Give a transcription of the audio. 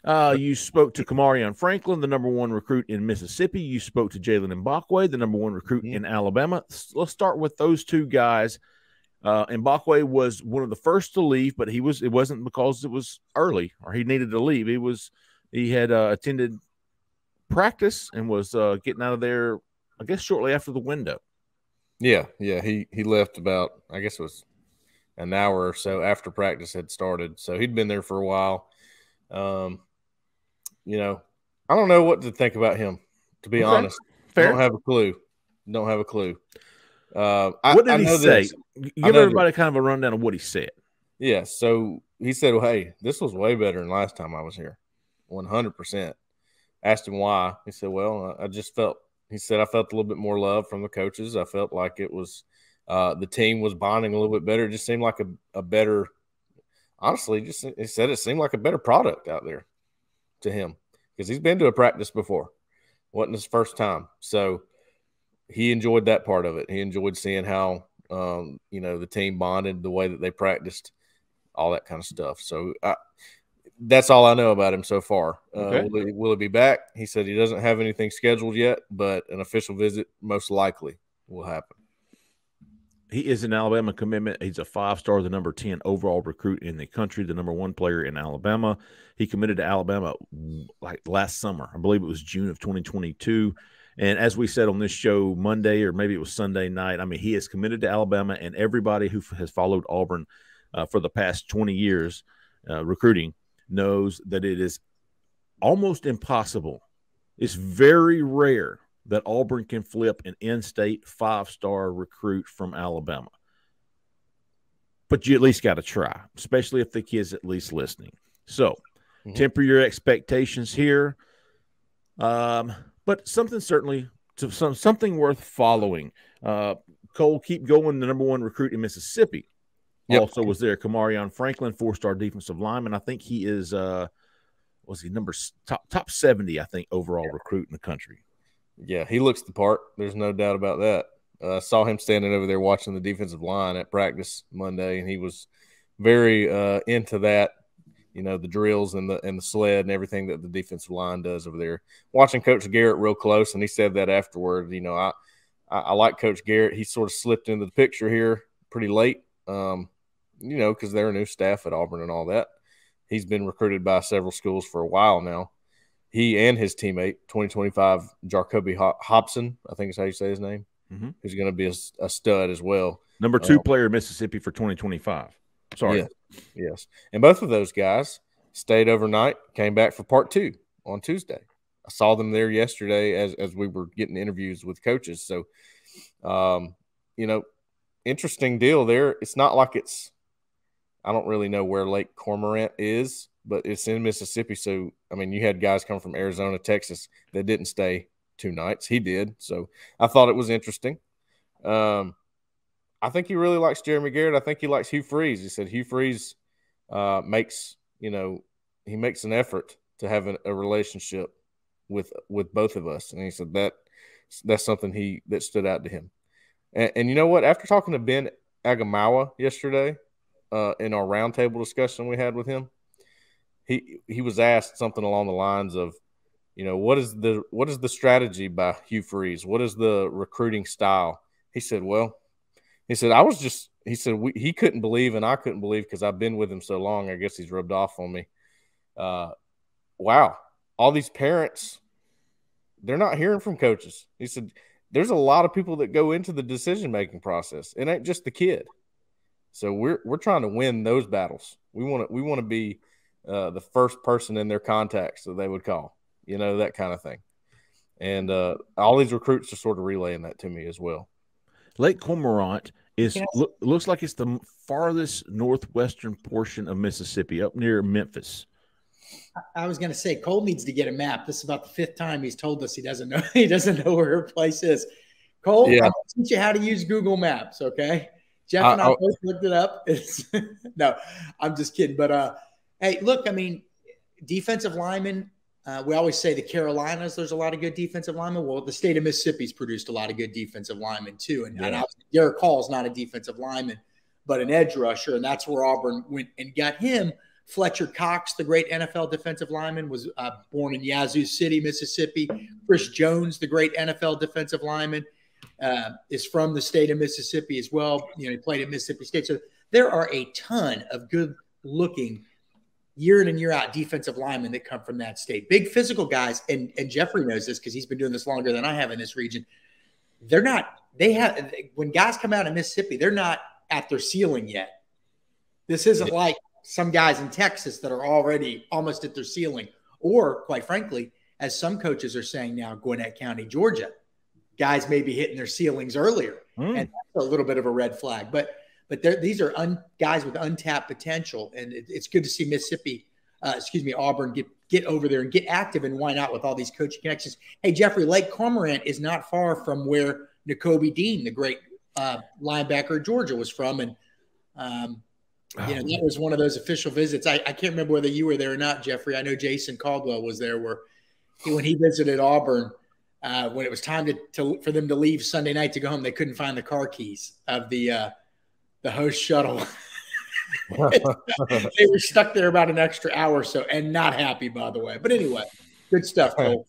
You spoke to Kamarion Franklin, the number 1 recruit in Mississippi. You spoke to Jaylen Mbakwe, the number 1 recruit in Alabama. Let's start with those two guys. Mbakwe was one of the first to leave, but it wasn't because it was early or he needed to leave. He had attended practice and was getting out of there, I guess, shortly after the window. Yeah. He left about, I guess it was an hour or so after practice had started. So he'd been there for a while. I don't know what to think about him, to be honest. Fair. I don't have a clue. What did he say? Give everybody kind of a rundown of what he said. Yeah, so he said, well, hey, this was way better than last time I was here, 100%. Asked him why. He said, well, I felt a little bit more love from the coaches. I felt like it was the team was bonding a little bit better. It just seemed like a better – honestly, he said it seemed like a better product out there to him because he's been to a practice before. Wasn't his first time. So he enjoyed that part of it. He enjoyed seeing how, the team bonded, the way that they practiced, all that kind of stuff. So that's all I know about him so far. Okay. Will he be back? He said he doesn't have anything scheduled yet, but an official visit most likely will happen. He is an Alabama commitment. He's a 5-star, the number 10 overall recruit in the country, the number 1 player in Alabama. He committed to Alabama like last summer. I believe it was June of 2022. And as we said on this show Monday, or maybe it was Sunday night, I mean, he is committed to Alabama, and everybody who has followed Auburn for the past 20 years recruiting knows that it is almost impossible. It's very rare that Auburn can flip an in-state 5-star recruit from Alabama. But you at least got to try, especially if the kid's at least listening. So temper your expectations here. But something worth following. Cole, keep going, the number 1 recruit in Mississippi. Yep. Also was there Kamarion Franklin, 4-star defensive lineman. I think he is top 70, I think, overall recruit in the country. Yeah, he looks the part. There's no doubt about that. Saw him standing over there watching the defensive line at practice Monday, and he was very into that, the drills and the sled and everything that the defensive line does over there. Watching Coach Garrett real close, and he said that afterward. I like Coach Garrett. He sort of slipped into the picture here pretty late, because they're a new staff at Auburn and all that. He's been recruited by several schools for a while now. He and his teammate, 2025 Jacoby Hobson, I think is how you say his name, who's going to be a stud as well. Number 2 player in Mississippi for 2025. Sorry. Yes. And both of those guys stayed overnight, came back for part 2 on Tuesday. I saw them there yesterday as we were getting interviews with coaches. So, interesting deal there. It's not like I don't really know where Lake Cormorant is, but it's in Mississippi. So, I mean, you had guys come from Arizona, Texas that didn't stay 2 nights. He did. So I thought it was interesting. I think he really likes Jeremy Garrett. I think he likes Hugh Freeze. He said Hugh Freeze makes an effort to have a relationship with both of us. And he said that's something that stood out to him. And you know what? After talking to Ben Agamawa yesterday in our roundtable discussion we had with him, he was asked something along the lines of, what is the strategy by Hugh Freeze? What is the recruiting style? He said, he couldn't believe and I couldn't believe because I've been with him so long. I guess he's rubbed off on me. Wow. All these parents, they're not hearing from coaches. He said, there's a lot of people that go into the decision-making process. It ain't just the kid. So we're trying to win those battles. We want to be the first person in their contacts that they would call, that kind of thing. And all these recruits are sort of relaying that to me as well. Lake Cormorant looks like it's the farthest northwestern portion of Mississippi, up near Memphis. I was going to say Cole needs to get a map. This is about the 5th time he's told us he doesn't know where her place is. Cole, I'm going to teach you how to use Google Maps, okay? Jeff and I both looked it up. No, I'm just kidding. But, hey, look, I mean, defensive linemen, we always say the Carolinas, there's a lot of good defensive linemen. Well, the state of Mississippi's produced a lot of good defensive linemen too. And obviously Derek Hall's not a defensive lineman, but an edge rusher. And that's where Auburn went and got him Fletcher Cox, the great NFL defensive lineman, was born in Yazoo City, Mississippi. Chris Jones, the great NFL defensive lineman, is from the state of Mississippi as well. He played at Mississippi State. So there are a ton of good-looking year in and year out defensive linemen that come from that state. Big physical guys, and Jeffrey knows this because he's been doing this longer than I have in this region. When guys come out of Mississippi, they're not at their ceiling yet. This isn't like some guys in Texas that are already almost at their ceiling, or quite frankly, as some coaches are saying now, Gwinnett County, Georgia, guys may be hitting their ceilings earlier, and that's a little bit of a red flag. But these are guys with untapped potential, and it's good to see Auburn get over there and get active, and why not with all these coaching connections. Hey, Jeffrey, Lake Cormorant is not far from where Nakobe Dean, the great linebacker at Georgia, was from, and that was one of those official visits. I can't remember whether you were there or not, Jeffrey. I know Jason Caldwell was there when he visited Auburn. When it was time for them to leave Sunday night to go home, they couldn't find the car keys of the host shuttle. They were stuck there about an extra hour or so, and not happy, by the way. But anyway, good stuff, Cole.